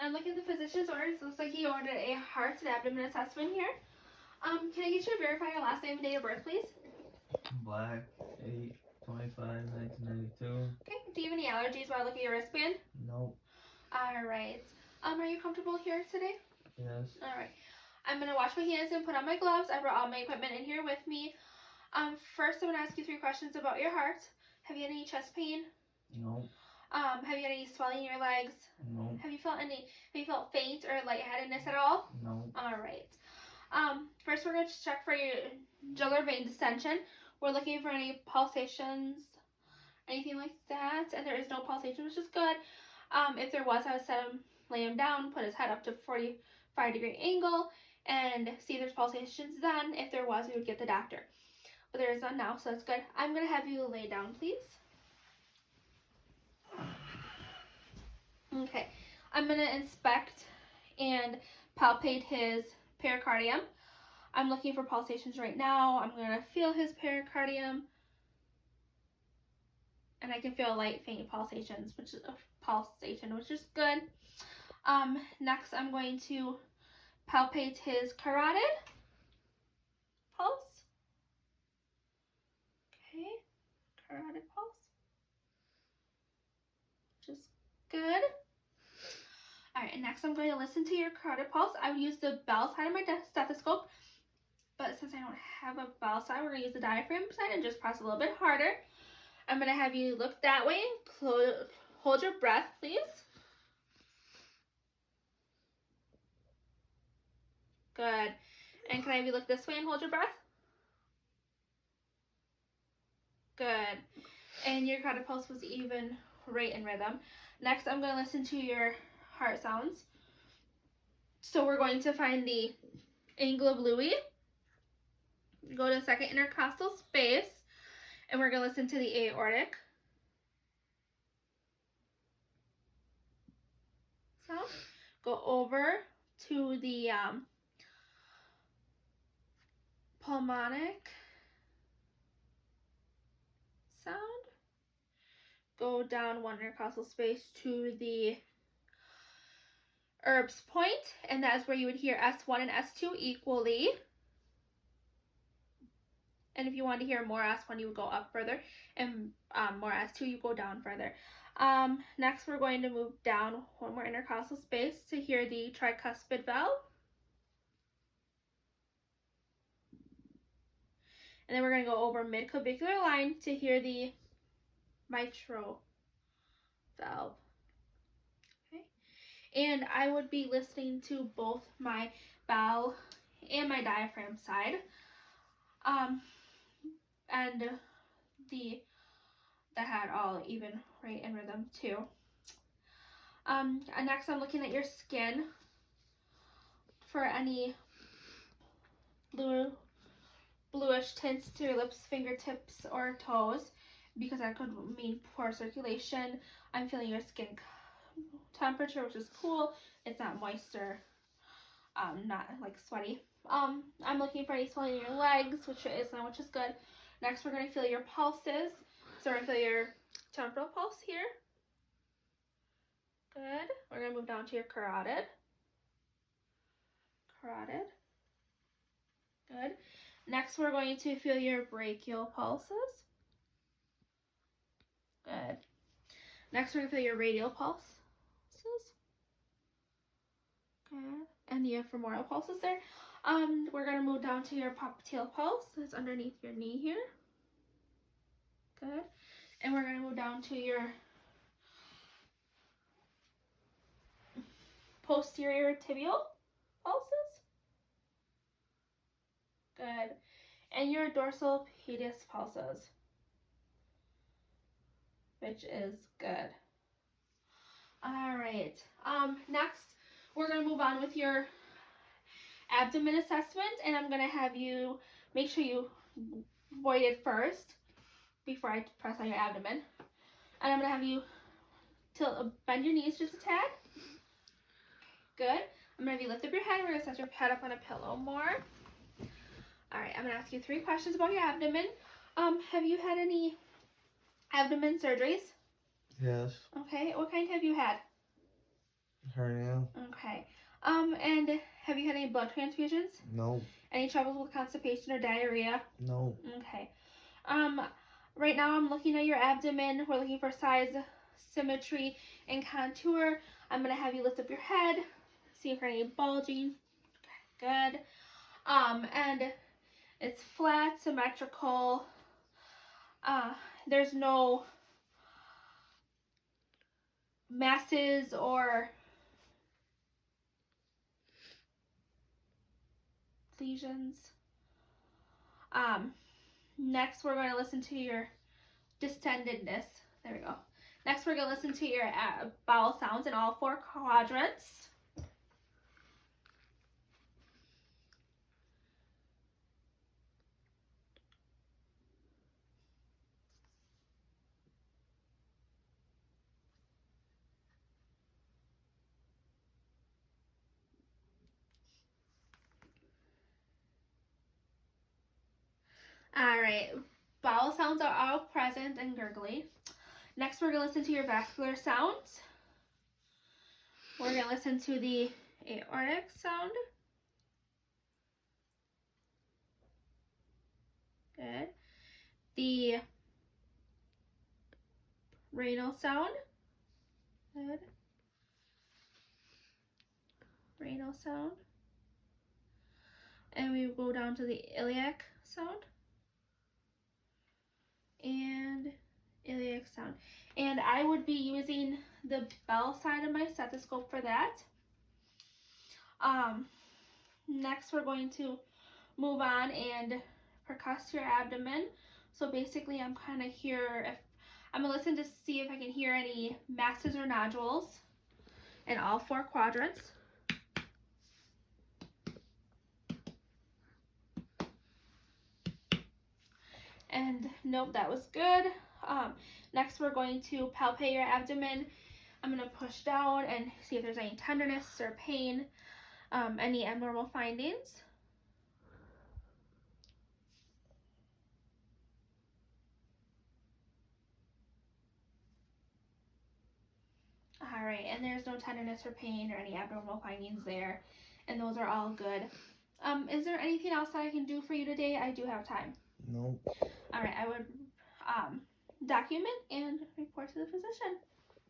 I'm looking at the physician's orders. Looks like he ordered a heart and abdomen assessment here. Can I get you to verify your last name and date of birth, please? Black, 8/25/1992. Okay. Do you have any allergies while I look at your wristband? Nope. All right. Are you comfortable here today? Yes. All right. I'm gonna wash my hands and put on my gloves. I brought all my equipment in here with me. First I'm gonna ask you 3 questions about your heart. Have you had any chest pain? Nope. Have you had any swelling in your legs? Nope. Have you felt faint or lightheadedness at all? Nope. All right. First we're going to check for your jugular vein distension. We're looking for any pulsations, anything like that, and there is no pulsation, which is good. If there was, I would lay him down, put his head up to 45-degree angle, and see if there's pulsations then. If there was, we would get the doctor. But there is none now, so that's good. I'm going to have you lay down, please. Okay, I'm going to inspect and palpate his pericardium. I'm looking for pulsations right now. I'm going to feel his pericardium. And I can feel light, faint pulsations, which is good. Next, I'm going to palpate his carotid pulse. Okay, carotid pulse, which is good. All right, and next I'm going to listen to your carotid pulse. I would use the bell side of my stethoscope, but since I don't have a bell side, we're going to use the diaphragm side and just press a little bit harder. I'm going to have you look that way. Hold your breath, please. Good. And can I have you look this way and hold your breath? Good. And your carotid pulse was even, right in rhythm. Next, I'm going to listen to your heart sounds. So we're going to find the angle of Louis. Go to second intercostal space. And we're going to listen to the aortic sound. Go over to the pulmonic sound. Go down 1 intercostal space to the Erb's point, and that is where you would hear S1 and S2 equally. And if you want to hear more S1, you would go up further, and more S2, you go down further. Next, we're going to move down 1 more intercostal space to hear the tricuspid valve. And then we're going to go over mid-clavicular line to hear the mitral valve. Okay. And I would be listening to both my bowel and my diaphragm side. And that had all even right in rhythm too. And next I'm looking at your skin for any bluish tints to your lips, fingertips, or toes, because that could mean poor circulation. I'm feeling your skin temperature, which is cool. It's not moist or not like sweaty. I'm looking for any swelling in your legs, which is good. Next, we're going to feel your pulses. So we're going to feel your temporal pulse here. Good. We're going to move down to your carotid. Good. Next, we're going to feel your brachial pulses. Good. Next, we're going to feel your radial pulses. Good. And the femoral pulses there. We're going to move down to your popliteal pulse. That's underneath your knee here. Good. And we're going to move down to your posterior tibial pulses. Good. And your dorsal pedis pulses, which is good. All right. Next, we're going to move on with your abdomen assessment, and I'm going to have you make sure you void it first before I press on your abdomen. And I'm going to have you bend your knees just a tad. Good. I'm going to have you lift up your head. We're going to set your head up on a pillow more. All right, I'm going to ask you 3 questions about your abdomen. Have you had any abdomen surgeries? Yes. Okay, what kind have you had? Hernia. Okay. And have you had any blood transfusions? No. Any troubles with constipation or diarrhea? No. Okay. Right now I'm looking at your abdomen. We're looking for size, symmetry, and contour. I'm gonna have you lift up your head, see if there are any bulging. Okay, good. And it's flat, symmetrical. There's no masses or lesions. Next we're going to listen to your distendedness. There we go. Next we're going to listen to your bowel sounds in all 4 quadrants. All right, bowel sounds are all present and gurgly. Next, we're gonna listen to your vascular sounds. We're gonna listen to the aortic sound. Good. The renal sound. Good. Renal sound. And we go down to the iliac sound. And iliac sound. And I would be using the bell side of my stethoscope for that. Next we're going to move on and percuss your abdomen. So basically I'm kind of here, I'm gonna listen to see if I can hear any masses or nodules in all 4 quadrants. And nope, that was good. Next we're going to palpate your abdomen. I'm gonna push down and see if there's any tenderness or pain, any abnormal findings. All right, and there's no tenderness or pain or any abnormal findings there, and those are all good. Is there anything else that I can do for you today? I do have time. No. All right, I would document and report to the physician.